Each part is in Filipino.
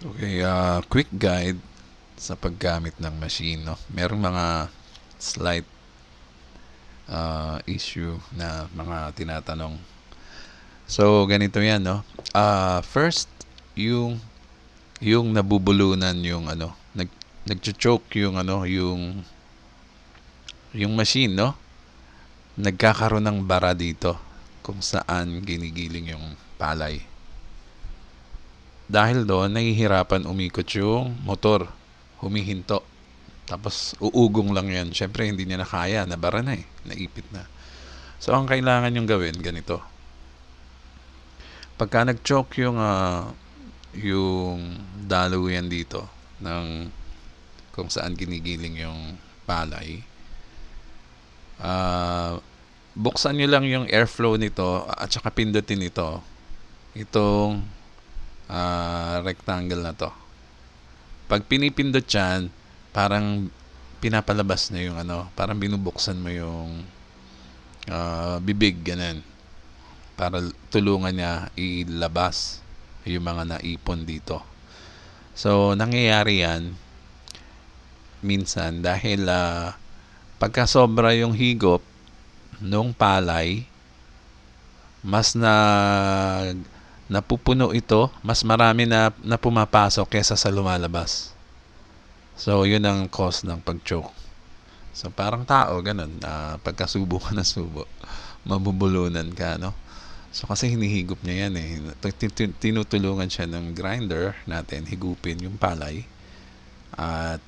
Okay, quick guide sa paggamit ng machine, no? Merong mga slight issue na mga tinatanong. So, ganito yan, no? First, yung yung nabubulunan yung nagcho-choke yung machine, no? Nagkakaroon ng bara dito kung saan ginigiling yung palay. Dahil doon, nahihirapan umikot yung motor. Humihinto. Tapos, uugong lang yan. Siyempre, hindi niya na kaya. Nabara na eh. Naipit na. So, ang kailangan yung gawin, ganito. Pagka nag-choke yung daluyan dito ng kung saan ginigiling yung palay, buksan nyo lang yung airflow nito at saka pindutin itong rectangle na to. Pag pinipindot yan, parang pinapalabas na yung parang binubuksan mo yung bibig, ganun. Para tulungan niya ilabas yung mga naipon dito. So, nangyayari yan minsan dahil pagka sobra yung higop nung palay, mas napupuno ito, mas marami na pumapasok kesa sa lumalabas. So, yun ang cause ng pag-choke. So, parang tao, ganun. Pagkasubo ka na subo, mabubulunan ka, no? So, kasi hinihigop niya yan eh. Tinutulungan siya ng grinder natin, higupin yung palay at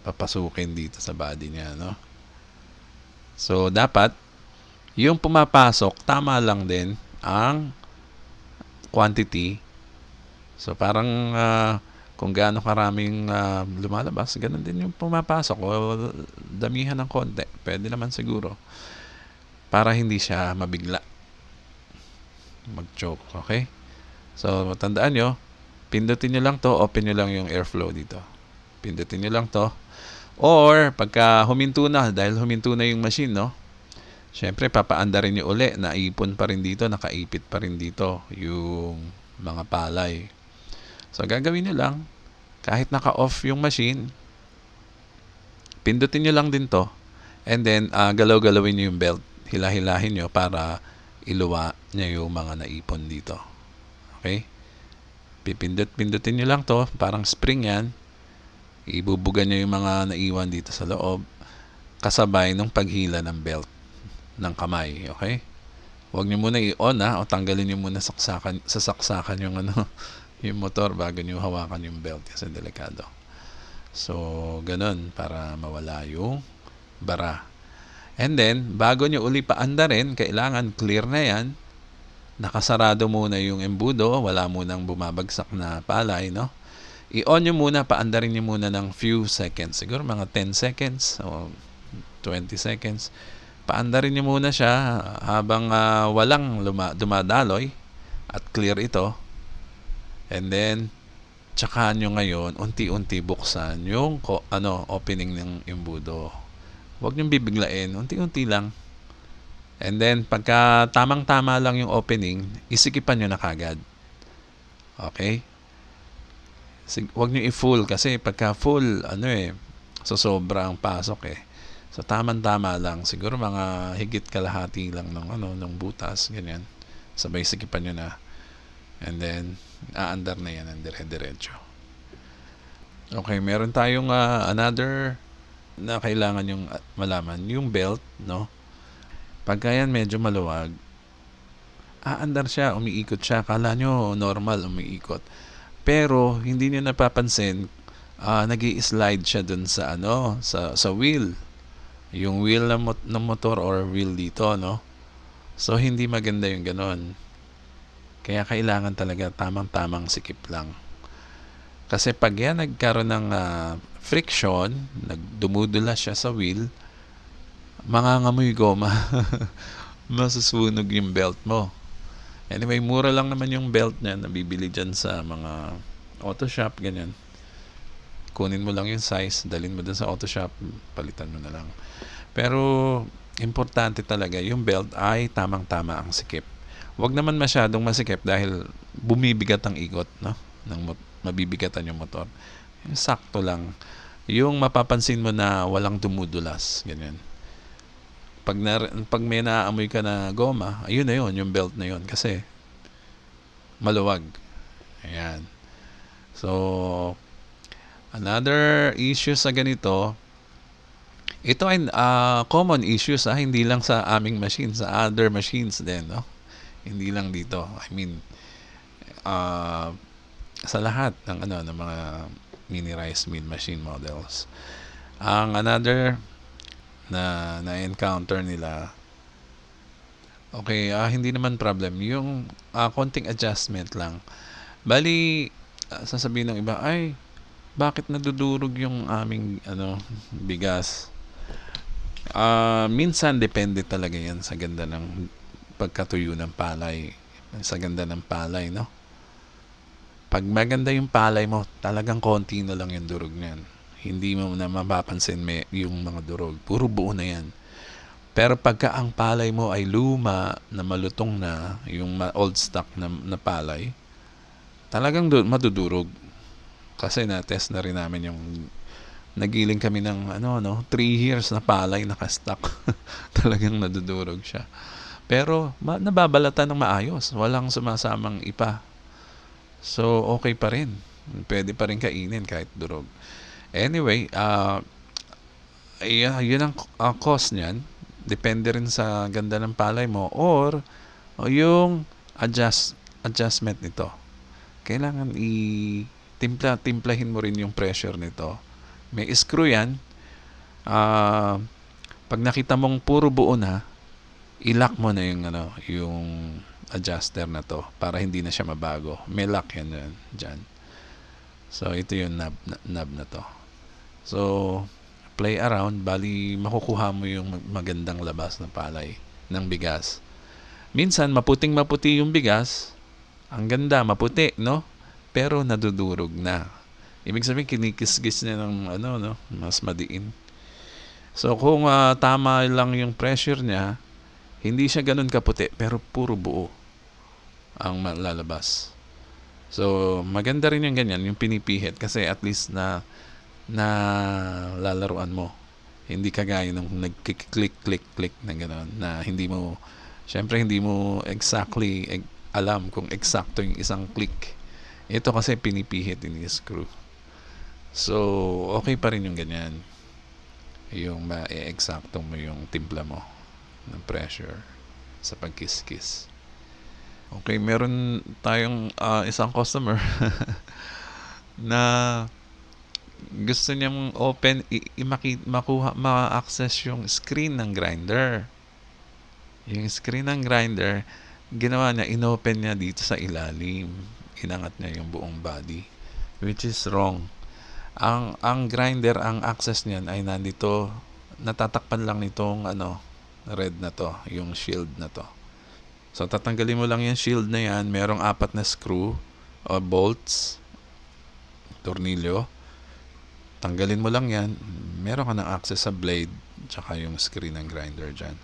papasukin dito sa body niya, no? So, dapat, yung pumapasok, tama lang din ang quantity. So, parang kung gaano karaming lumalabas, ganun din yung pumapasok. O damihan ng konti. Pwede naman siguro. Para hindi siya mabigla mag-choke. Okay? So, tandaan nyo, pindutin nyo lang to, open nyo lang yung airflow dito. Pindutin nyo lang to. Or, pagka huminto na, dahil huminto na yung machine, no? Siyempre, papaandarin nyo uli. Naipon pa rin dito, nakaipit pa rin dito yung mga palay. So, gagawin nyo lang, kahit naka-off yung machine, pindutin nyo lang din to. And then, galaw-galawin nyo yung belt. Hila-hilahin nyo para iluwa niya yung mga naipon dito. Okay? Pindutin nyo lang to. Parang spring yan. Ibubugan nyo yung mga naiwan dito sa loob. Kasabay ng paghila ng belt ng kamay. Okay? Huwag nyo muna i-on o tanggalin nyo muna sa saksakan yung yung motor bago nyo hawakan yung belt kasi delikado. So, ganun para mawala yung bara. And then, bago nyo uli paandarin, kailangan clear na yan. Nakasarado muna yung embudo, wala munang bumabagsak na palay, no? I-on nyo muna, paandarin nyo muna ng few seconds. Siguro mga 10 seconds o 20 seconds. Paandarin nyo muna siya habang walang dumadaloy at clear ito. And then, tsaka nyo ngayon, unti-unti buksan yung opening ng embudo. Huwag nyo bibiglain, unti-unti lang. And then, pagka tamang-tama lang yung opening, isikipan nyo na kagad. Okay? Huwag nyo i-full kasi pagka full, sosobra ang pasok eh. So, tamang-tama lang. Siguro mga higit kalahati lang ng butas, ganyan. Sabay sikipan nyo na. And then, aandar na yan ang dire-diretso. Okay, meron tayong another na kailangan yung malaman. Yung belt, no? Pagka yan medyo maluwag, aandar siya, umiikot siya. Kala nyo normal umiikot. Pero, hindi nyo napapansin, nag-i-slide siya dun sa sa wheel. Yung wheel ng motor or wheel dito, no? So, hindi maganda yung ganon. Kaya kailangan talaga tamang-tamang sikip lang. Kasi pag yan nagkaroon ng friction, dumudula siya sa wheel, mangangamoy goma. Masusunog yung belt mo. Anyway, mura lang naman yung belt niya. Nabibili dyan sa mga auto shop, ganyan. Kunin mo lang yung size, dalhin mo dun sa auto shop, palitan mo na lang. Pero, importante talaga, yung belt ay tamang-tama ang sikip. Huwag naman masyadong masikip dahil bumibigat ang ikot, no? mabibigatan yung motor. Yung sakto lang. Yung mapapansin mo na walang dumudulas, ganyan. Pag may naaamoy ka na goma, ayun na yun, yung belt na yun. Kasi maluwag. Ayan. So, another issue sa ganito, ito ay common issues, hindi lang sa aming machine, sa other machines din, no? Hindi lang dito. I mean, sa lahat ng mga mini rice mill machine models. Ang another na encounter nila, okay, hindi naman problem, yung konting adjustment lang. Bali, sasabihin ng iba, ay bakit nadudurog yung aming bigas? Minsan depende talaga yan sa ganda ng pagkatuyo ng palay, sa ganda ng palay, no? Pag maganda yung palay mo, talagang konti na lang yung durog niyan. Hindi mo na mapapansin yung mga durog. Puro buo na yan. Pero pagka ang palay mo ay luma, na malutong na, yung old stock na palay, talagang madudurog. Kasi na-test na rin namin yung nagiling kami ng 3 years na palay naka-stock. Talagang nadudurog siya. Pero nababalatan ng maayos. Walang sumasamang ipa. So, okay pa rin. Pwede pa rin kainin kahit durog. Anyway, yun ang cost niyan. Depende rin sa ganda ng palay mo or yung adjustment nito. Kailangan timplahin mo rin yung pressure nito. May screw yan. Pag nakita mong puro buo na, i-lock mo na yung adjuster na to para hindi na siya mabago. May lock yan dyan. So, ito yung knob na to. So, play around, bali makukuha mo yung magandang labas na palay ng bigas. Minsan, maputing-maputi yung bigas. Ang ganda, maputi, no? Pero nadudurog na. Ibig sabihin, kinikis-kis niya ng mas madiin. So, kung tama lang yung pressure niya, hindi siya ganun kaputi, pero puro buo ang lalabas. So, maganda rin yung ganyan, yung pinipihit, kasi at least na lalaruan mo. Hindi kagaya nung nag-click na gano'n, na syempre hindi mo exactly alam kung eksakto yung isang click. Ito kasi pinipihit, ini-screw. So, okay pa rin yung ganyan. Yung ma-eksakto mo yung timpla mo ng pressure sa pagkiskis. Okay, meron tayong isang customer na gusto niyang ma-access yung screen ng grinder. Yung screen ng grinder, ginawa niya, inopen niya dito sa ilalim. Inangat niya yung buong body, which is wrong. Ang grinder, ang access niyan ay nandito, natatakpan lang nitong red na to, yung shield na to. So, tatanggalin mo lang yung shield na yan. Merong 4 na screw o bolts, tornilyo. Tanggalin mo lang yan. Meron ka ng access sa blade tsaka yung screen ng grinder dyan.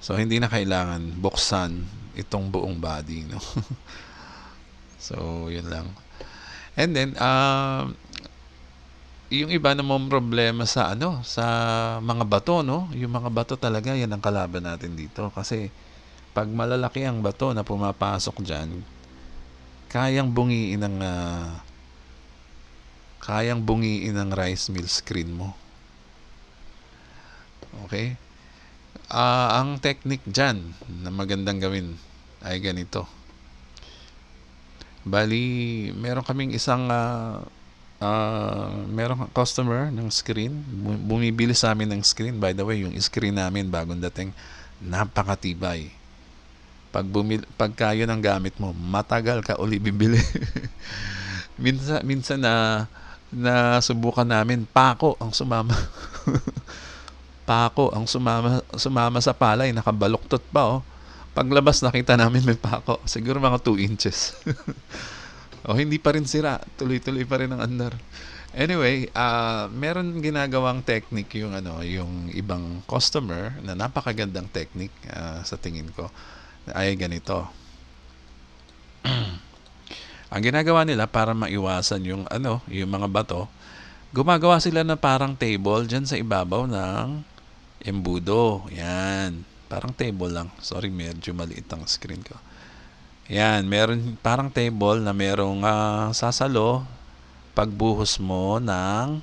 So, hindi na kailangan buksan itong buong body, no? So, yun lang. And then, yung iba namang problema sa sa mga bato, no? Yung mga bato talaga, yan ang kalaban natin dito. Kasi, pag malalaki ang bato na pumapasok dyan, kayang bungiin ng rice mill screen mo. Okay? Ang technique dyan na magandang gawin ay ganito. Bali, meron kaming isang merong customer ng screen. Bumibili sa amin ng screen. By the way, yung screen namin bagong dating, napakatibay. Pagka yun ang gamit mo, matagal ka uli bibili. minsan na subukan namin, pako ang sumama. Pako ang sumama sa palay, nakabaluktot pa, oh. Paglabas nakita namin may pako, siguro mga 2 inches. Hindi pa rin sira, tuloy-tuloy pa rin ang andar. Anyway, meron ginagawang technique yung ibang customer na napakagandang technique sa tingin ko ay ganito. Ang ginagawa nila para maiwasan yung yung mga bato, gumagawa sila na parang table diyan sa ibabaw ng embudo. Yan. Parang table lang. Sorry, medyo maliit ang screen ko. Yan, meron parang table na merong sasalo pagbuhos mo ng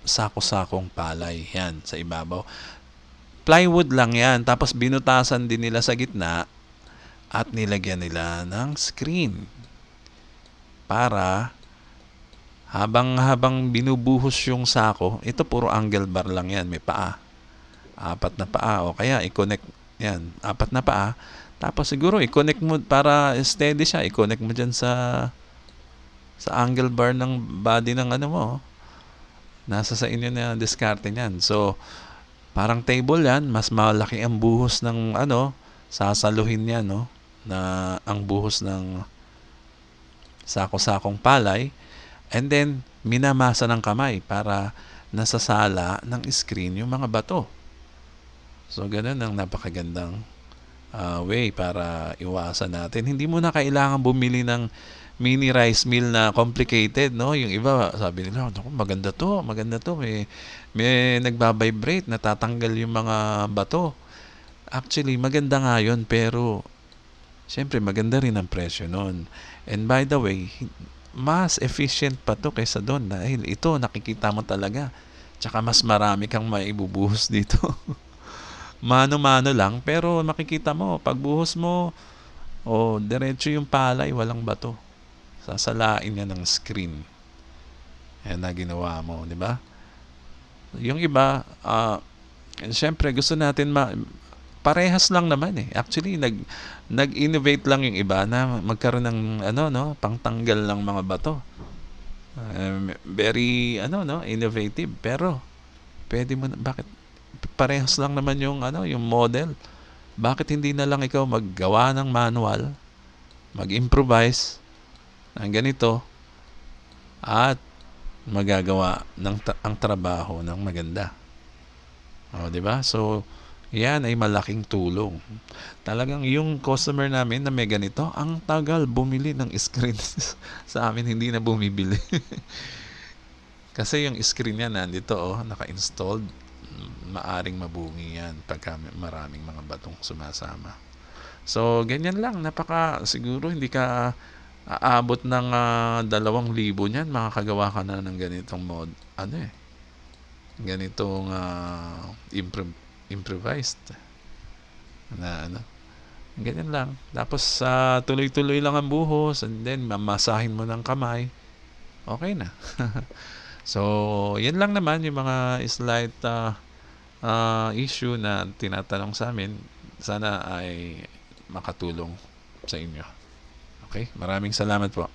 sako-sakong palay. Yan, sa ibabaw. Plywood lang yan. Tapos binutasan din nila sa gitna at nilagyan nila ng screen para habang binubuhos yung sako, ito puro angle bar lang yan, may paa. 4 na paa o kaya i-connect yan, 4 na paa. Tapos siguro i-connect mo para steady siya, i-connect mo dyan sa angle bar ng body ng mo. Nasa sa inyo na diskarte niyan. So, parang table yan, mas malaki ang buhos ng sasaluhin yan, no? Na ang buhos ng sako-sakong palay. And then, minamasa ng kamay para nasasala ng screen yung mga bato. So, ganun ang napakagandang way para iwasan natin. Hindi mo na kailangan bumili ng mini rice mill na complicated, no? Yung iba, sabi nila, maganda to. May nagbabibrate, natatanggal yung mga bato. Actually, maganda nga yun, pero syempre, maganda rin ang presyo nun. And by the way, mas efficient pa to kaysa doon dahil ito, nakikita mo talaga. Tsaka mas marami kang maibubuhos dito. Mano-mano lang, pero makikita mo, pagbuhos mo, diretso yung palay, walang bato. Sasalain niya ng screen. Yan na ginawa mo, di ba? Yung iba, syempre gusto natin parehas lang naman eh. Actually, nag-innovate lang yung iba na magkaroon ng pangtanggal ng mga bato. Very innovative, pero pwede mo bakit parehas lang naman yung yung model? Bakit hindi na lang ikaw maggawa ng manual, mag-improvise ng ganito at magagawa ang trabaho ng maganda. Di ba? So, yan ay malaking tulong. Talagang yung customer namin na may ganito, ang tagal bumili ng screen. Sa amin, hindi na bumibili. Kasi yung screen niya nandito, naka-installed. Maaring mabungi yan pagka maraming mga batong sumasama. So, ganyan lang. Siguro hindi ka aabot ng 2,000 niyan. Makakagawa ka na ng ganitong ganitong improvised na ganyan lang. Tapos tuloy-tuloy lang ang buhos and then mamasahin mo ng kamay, okay na. So yan lang naman yung mga slight issue na tinatanong sa amin. Sana ay makatulong sa inyo. Okay, maraming salamat po.